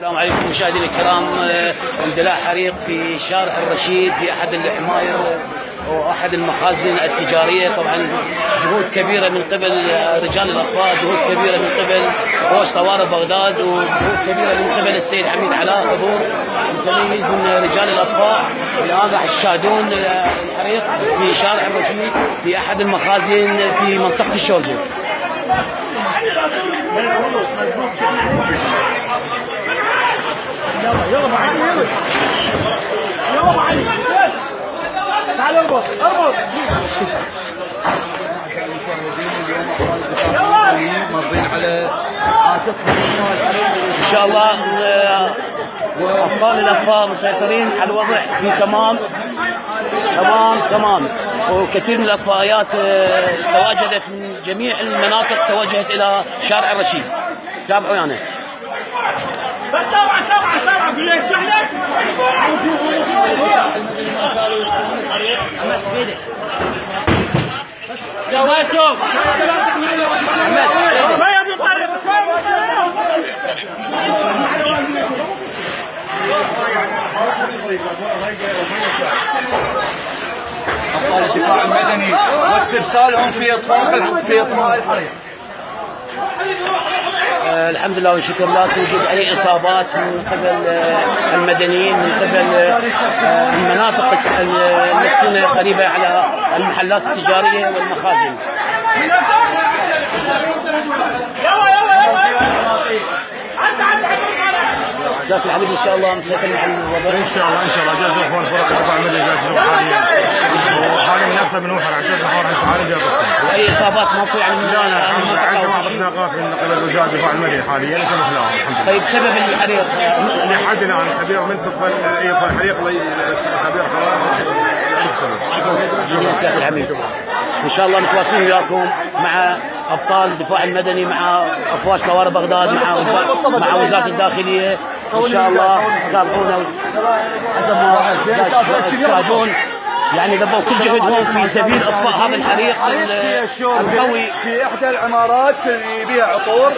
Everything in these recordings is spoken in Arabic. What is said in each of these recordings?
السلام عليكم مشاهدينا الكرام. اندلاع حريق في شارع الرشيد في احد العماير واحد المخازن التجاريه. طبعا جهود كبيره من قبل رجال الاطفاء، جهود كبيره من قبل فوج طوارئ بغداد، وجهود كبيره من قبل السيد حميد علاء، حضور متميز من رجال الاطفاء. الان راح يشاهدون الحريق في شارع الرشيد في احد المخازن في منطقه الشوربه. يلا معي يلا معي تعال اربط ماضيين على ان شاء الله ابطال الاطفاء مسيطرين على الوضع في تمام. وكثير من الاطفائيات تواجدت من جميع المناطق، توجهت الى شارع الرشيد. تابعوا يعني. بس طبعا قول لي شحنك يا ويلكم شويه بنطرب ابطال الدفاع المدني واستبسالهم في اطفاء الحريق. الحمد لله والشكر، لا توجد اي اصابات من قبل المدنيين، من قبل المناطق المسكونه قريبه على المحلات التجاريه والمخازن. استاذ الحبيب ان شاء الله مسيطر مع الوضع. ان شاء الله جاز اخوان فرق الدفاع المدني جاهزين حاليا، وحاليا نفسه من وحر عشان نحور عن سعاري جاهزين. واي اصابات ماكو يعني؟ لا عندنا ما اختلاقات من قبل رجال الدفاع المدني حاليا كما خلاهم الحمد لله. طيب سبب الحريق؟ لحد الان خبير من تدخل يطفئ الحريق خبير حراره. شكرا استاذ الحبيب. ان شاء الله متواصلين وياكم مع ابطال الدفاع المدني، مع افواج طوارئ بغداد، مع وزاره الداخليه. ان شاء الله تابعونا حسب ما تشاهدون، يعني ذبوا كل جهدهم في سبيل اطفاء هذا الحريق القوي في احدى العمارات اللي بها عطور.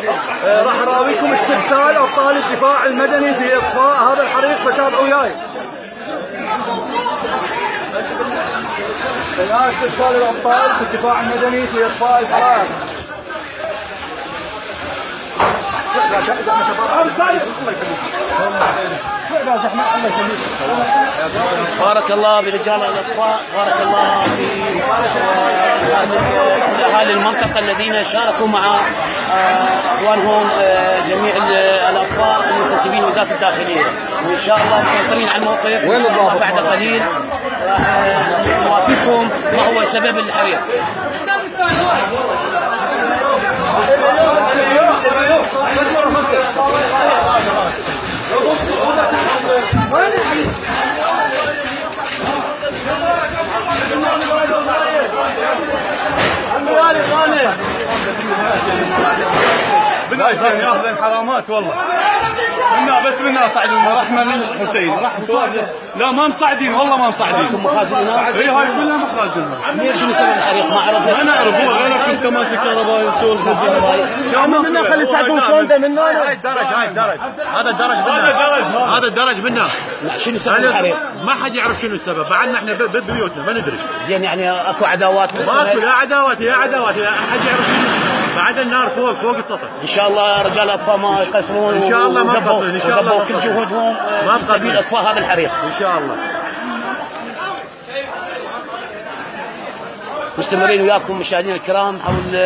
راح اراويكم استبسال ابطال الدفاع المدني في اطفاء هذا الحريق، فتابعوا وياي. الان استبسال الابطال في الدفاع المدني في اطفاء الحرائق. بارك الله برجال الاطفاء، بارك الله باهالي المنطقه الذين شاركوا مع اخوانهم جميع الاطفاء المنتسبين لوزاره الداخليه، وان شاء الله مسيطرين على الموقف. وين الضابط؟ بعد قليل راح نوافيكم ما هو سبب الحريق. بناي ياخذ الحرامات والله منا، بس منا صعدونا رحمه للحسين. لا ما مصعدين والله، ما مصعدين. مخازن هنا؟ اي هاي كلها مخازن. منين شنو سبب الحريق؟ ما عرفت. ما نعرف، هو غير كنت ماسك كهربائي وسوي الخزينه. يا منا خلي يساعدون صونده منا. هاي الدرج هذا الدرج منا. لا شنو سبب الحريق؟ ما حد يعرف شنو السبب، بعدنا احنا ببيوتنا ما ندري. زين يعني اكو عداوات؟ ماكو لا عداوات لا حد يعرف شنو. بعد النار فوق السطح. ان شاء الله رجال الاطفاء ما يقصرون، ان شاء الله ما يقصرون، ان شاء الله كل جهودهم في سبيل اطفاء هذا الحريق ان شاء الله. مستمرين وياكم مشاهدينا الكرام حول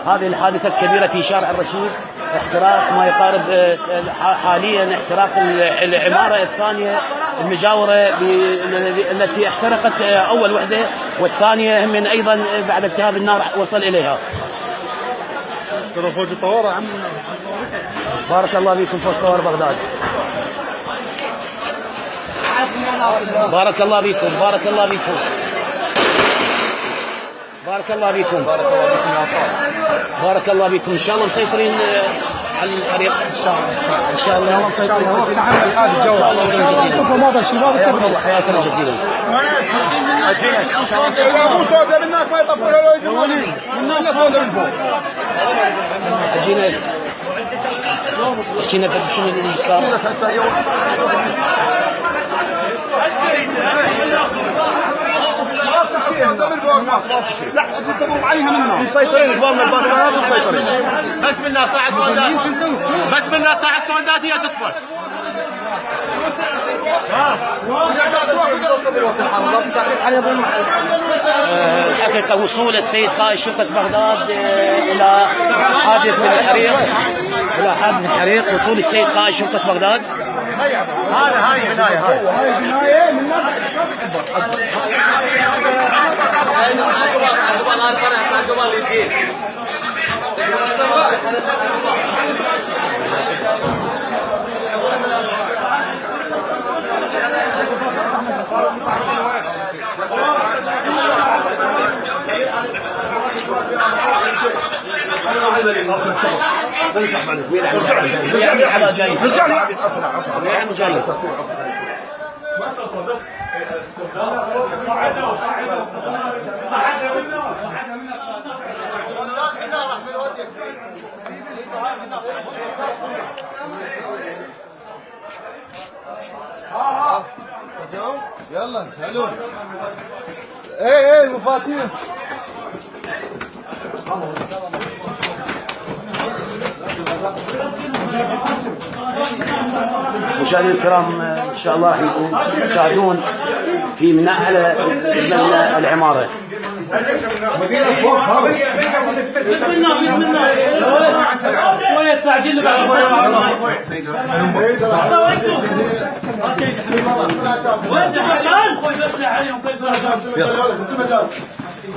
هذه الحادثه الكبيره في شارع الرشيد. احتراق ما يقارب حاليا احتراق العماره الثانيه المجاوره التي احترقت اول وحده، والثانيه من ايضا بعد التهاب النار وصل اليها. ترى فوج الطوارئ عم. بارك الله فيكم فوج طوارئ بغداد. بارك الله فيكم، بارك الله فيكم، بارك الله فيكم، بارك الله فيكم. ان شاء الله مسيطرين على الحريق ان شاء الله، ان شاء الله مسيطرين. حياكم جزيلا. يا ابو سوده منك ما يطفوا له يجوا من صوده من فوق. اجينا تحكي لنا شنو اللي صار؟ لا تضرب عليها منها مسيطرين اخواننا البنكات مسيطرين بس منها ساعة سودات بس منها ساعة سودات هي تطفش الحقيقة وصول السيد قائد شرطة بغداد إلى حادث الحريق وصول السيد قائد شرطة بغداد. هاي البداية هاي يلا حلو ايه المفاتيح مشاهدينا الكرام ان شاء الله راح تشاهدون في ميناء العماره. شويه استعجل بعد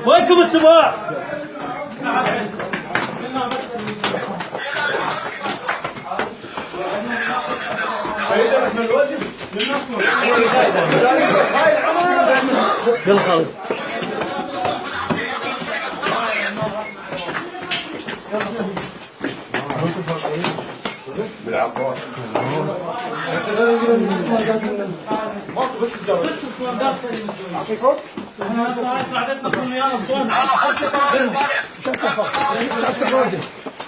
وينكم السباع؟ يلا خالد.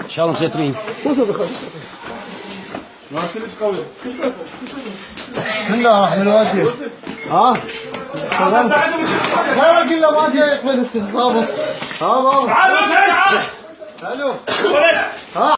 ان شاء الله مسيطرين. منا راح من الوادي ها لا قلنا ما جاي يقبل السن ها بابا تعالوا حلو ها